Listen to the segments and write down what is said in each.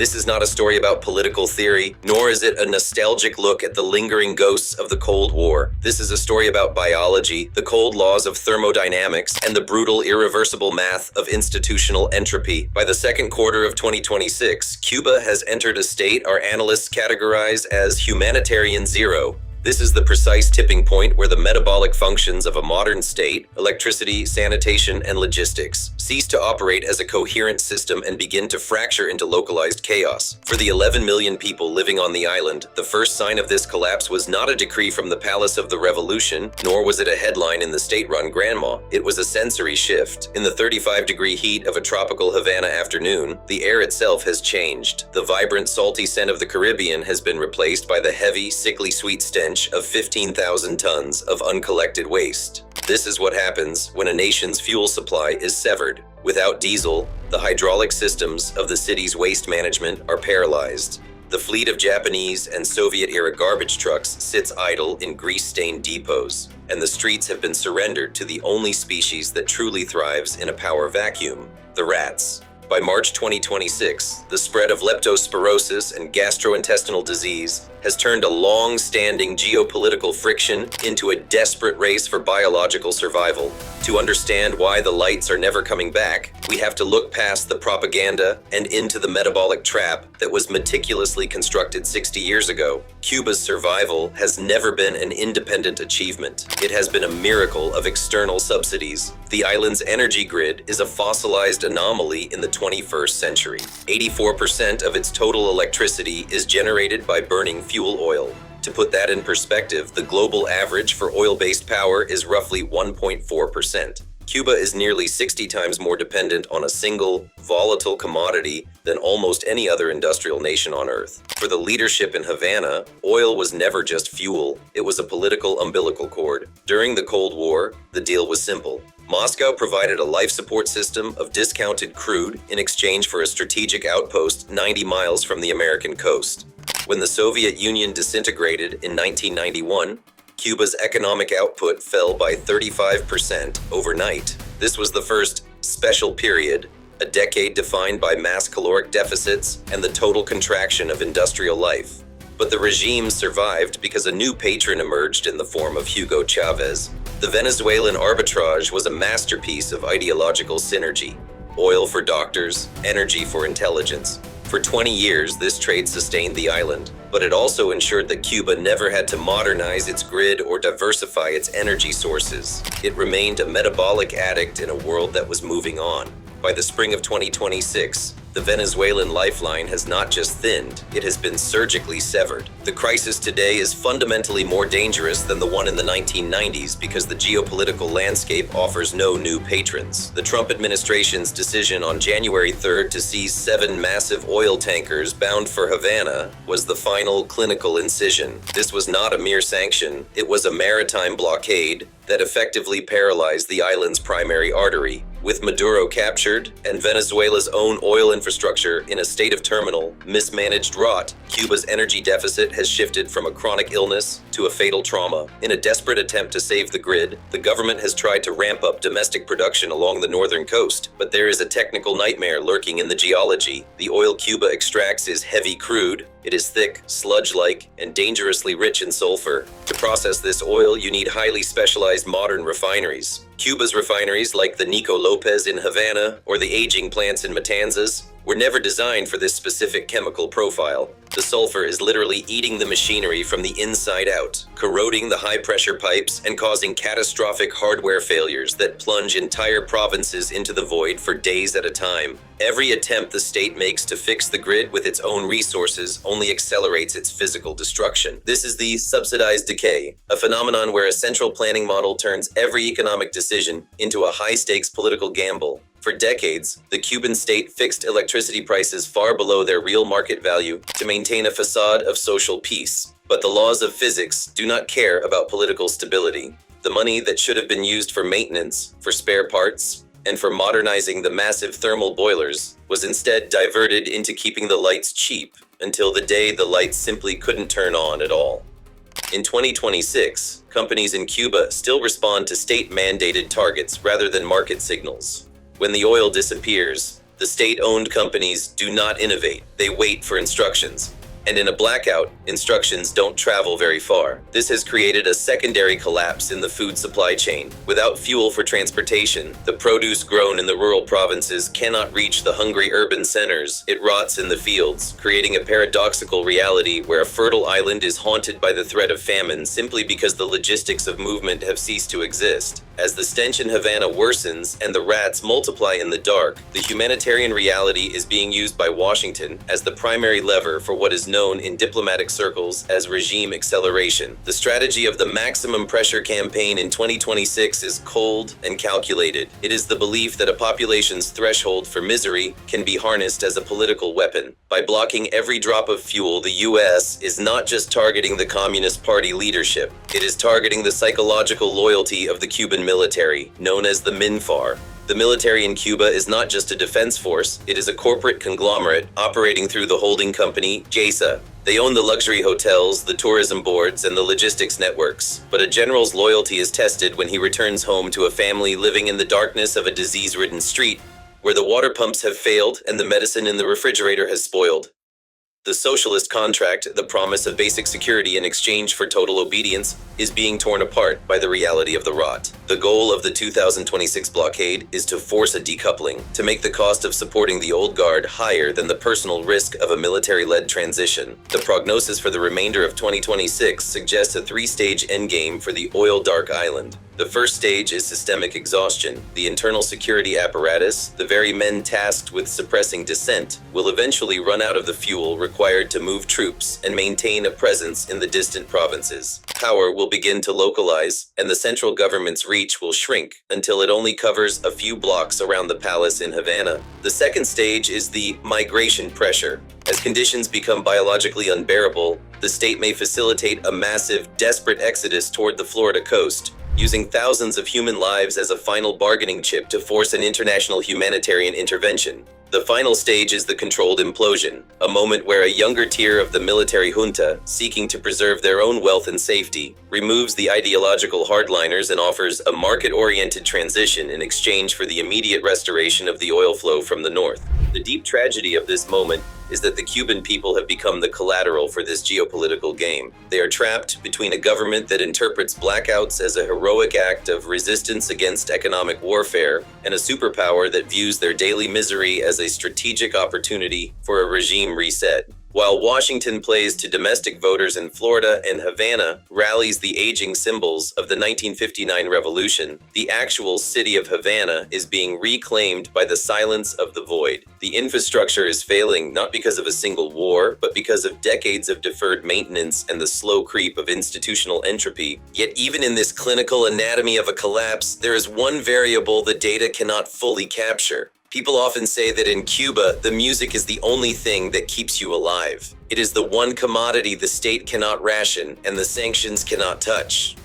This is not a story about political theory, nor is it a nostalgic look at the lingering ghosts of the Cold War. This is a story about biology, the cold laws of thermodynamics, and the brutal, irreversible math of institutional entropy. By the second quarter of 2026, Cuba has entered a state our analysts categorize as humanitarian zero. This is the precise tipping point where the metabolic functions of a modern state, electricity, sanitation, and logistics, cease to operate as a coherent system and begin to fracture into localized chaos. For the 11 million people living on the island, the first sign of this collapse was not a decree from the Palace of the Revolution, nor was it a headline in the state-run Grandma. It was a sensory shift. In the 35-degree heat of a tropical Havana afternoon, the air itself has changed. The vibrant, salty scent of the Caribbean has been replaced by the heavy, sickly sweet stench of 15,000 tons of uncollected waste. This is what happens when a nation's fuel supply is severed. Without diesel, the hydraulic systems of the city's waste management are paralyzed. The fleet of Japanese and Soviet-era garbage trucks sits idle in grease-stained depots, and the streets have been surrendered to the only species that truly thrives in a power vacuum: the rats. By March 2026, the spread of leptospirosis and gastrointestinal disease has turned a long-standing geopolitical friction into a desperate race for biological survival. To understand why the lights are never coming back, we have to look past the propaganda and into the metabolic trap that was meticulously constructed 60 years ago. Cuba's survival has never been an independent achievement. It has been a miracle of external subsidies. The island's energy grid is a fossilized anomaly in the 21st century. 84% of its total electricity is generated by burning fuel oil. To put that in perspective, the global average for oil-based power is roughly 1.4%. Cuba is nearly 60 times more dependent on a single, volatile commodity than almost any other industrial nation on Earth. For the leadership in Havana, oil was never just fuel, it was a political umbilical cord. During the Cold War, the deal was simple. Moscow provided a life support system of discounted crude in exchange for a strategic outpost 90 miles from the American coast. When the Soviet Union disintegrated in 1991, Cuba's economic output fell by 35% overnight. This was the first special period, a decade defined by mass caloric deficits and the total contraction of industrial life. But the regime survived because a new patron emerged in the form of Hugo Chavez. The Venezuelan arbitrage was a masterpiece of ideological synergy. Oil for doctors, energy for intelligence. For 20 years, this trade sustained the island, but it also ensured that Cuba never had to modernize its grid or diversify its energy sources. It remained a metabolic addict in a world that was moving on. By the spring of 2026, the Venezuelan lifeline has not just thinned, it has been surgically severed. The crisis today is fundamentally more dangerous than the one in the 1990s because the geopolitical landscape offers no new patrons. The Trump administration's decision on January 3rd to seize 7 massive oil tankers bound for Havana was the final clinical incision. This was not a mere sanction, it was a maritime blockade that effectively paralyzed the island's primary artery. With Maduro captured and Venezuela's own oil infrastructure in a state of terminal, mismanaged rot, Cuba's energy deficit has shifted from a chronic illness to a fatal trauma. In a desperate attempt to save the grid, the government has tried to ramp up domestic production along the northern coast, but there is a technical nightmare lurking in the geology. The oil Cuba extracts is heavy crude. It is thick, sludge-like, and dangerously rich in sulfur. To process this oil, you need highly specialized modern refineries. Cuba's refineries, like the Nico Lopez in Havana or the aging plants in Matanzas, were never designed for this specific chemical profile. The sulfur is literally eating the machinery from the inside out, corroding the high-pressure pipes and causing catastrophic hardware failures that plunge entire provinces into the void for days at a time. Every attempt the state makes to fix the grid with its own resources only accelerates its physical destruction. This is the subsidized decay, a phenomenon where a central planning model turns every economic decision into a high-stakes political gamble. For decades, the Cuban state fixed electricity prices far below their real market value to maintain a facade of social peace. But the laws of physics do not care about political stability. The money that should have been used for maintenance, for spare parts, and for modernizing the massive thermal boilers was instead diverted into keeping the lights cheap until the day the lights simply couldn't turn on at all. In 2026, companies in Cuba still respond to state-mandated targets rather than market signals. When the oil disappears, the The state-owned companies do not innovate, they wait for instructions. And in a blackout, instructions don't travel very far. This has created a secondary collapse in the food supply chain. Without fuel for transportation, the produce grown in the rural provinces cannot reach the hungry urban centers. It rots in the fields, creating a paradoxical reality where a fertile island is haunted by the threat of famine simply because the logistics of movement have ceased to exist. As the stench in Havana worsens and the rats multiply in the dark, the humanitarian reality is being used by Washington as the primary lever for what is known in diplomatic circles as regime acceleration. The strategy of the maximum pressure campaign in 2026 is cold and calculated. It is the belief that a population's threshold for misery can be harnessed as a political weapon. By blocking every drop of fuel, the U.S. is not just targeting the Communist Party leadership. It is targeting the psychological loyalty of the Cuban military, known as the MINFAR. The military in Cuba is not just a defense force, it is a corporate conglomerate operating through the holding company, GAESA. They own the luxury hotels, the tourism boards, and the logistics networks. But a general's loyalty is tested when he returns home to a family living in the darkness of a disease-ridden street, where the water pumps have failed and the medicine in the refrigerator has spoiled. The socialist contract, the promise of basic security in exchange for total obedience, is being torn apart by the reality of the rot. The goal of the 2026 blockade is to force a decoupling, to make the cost of supporting the old guard higher than the personal risk of a military-led transition. The prognosis for the remainder of 2026 suggests a three-stage endgame for the oil-dark island. The first stage is systemic exhaustion. The internal security apparatus, the very men tasked with suppressing dissent, will eventually run out of the fuel required to move troops and maintain a presence in the distant provinces. Power will begin to localize, and the central government's reach will shrink until it only covers a few blocks around the palace in Havana. The second stage is the migration pressure. As conditions become biologically unbearable, the state may facilitate a massive, desperate exodus toward the Florida coast, using thousands of human lives as a final bargaining chip to force an international humanitarian intervention. The final stage is the controlled implosion, a moment where a younger tier of the military junta, seeking to preserve their own wealth and safety, removes the ideological hardliners and offers a market-oriented transition in exchange for the immediate restoration of the oil flow from the north. The deep tragedy of this moment is that the Cuban people have become the collateral for this geopolitical game. They are trapped between a government that interprets blackouts as a heroic act of resistance against economic warfare and a superpower that views their daily misery as a strategic opportunity for a regime reset. While Washington plays to domestic voters in Florida and Havana rallies the aging symbols of the 1959 revolution, the actual city of Havana is being reclaimed by the silence of the void. The infrastructure is failing not because of a single war, but because of decades of deferred maintenance and the slow creep of institutional entropy. Yet even in this clinical anatomy of a collapse, there is one variable the data cannot fully capture. People often say that in Cuba, the music is the only thing that keeps you alive. It is the one commodity the state cannot ration and the sanctions cannot touch.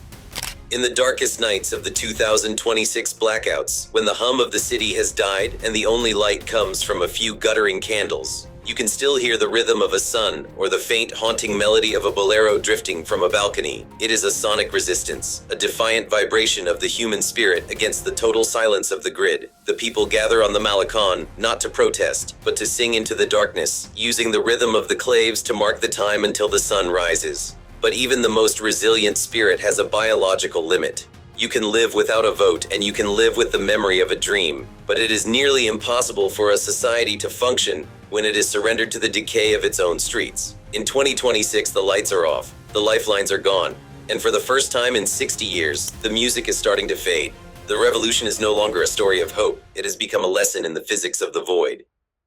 In the darkest nights of the 2026 blackouts, when the hum of the city has died and the only light comes from a few guttering candles, you can still hear the rhythm of a sun or the faint haunting melody of a bolero drifting from a balcony. It is a sonic resistance, a defiant vibration of the human spirit against the total silence of the grid. The people gather on the Malecon, not to protest, but to sing into the darkness, using the rhythm of the claves to mark the time until the sun rises. But even the most resilient spirit has a biological limit. You can live without a vote and you can live with the memory of a dream, but it is nearly impossible for a society to function when it is surrendered to the decay of its own streets. In 2026, the lights are off, the lifelines are gone, and for the first time in 60 years, the music is starting to fade. The revolution is no longer a story of hope, it has become a lesson in the physics of the void.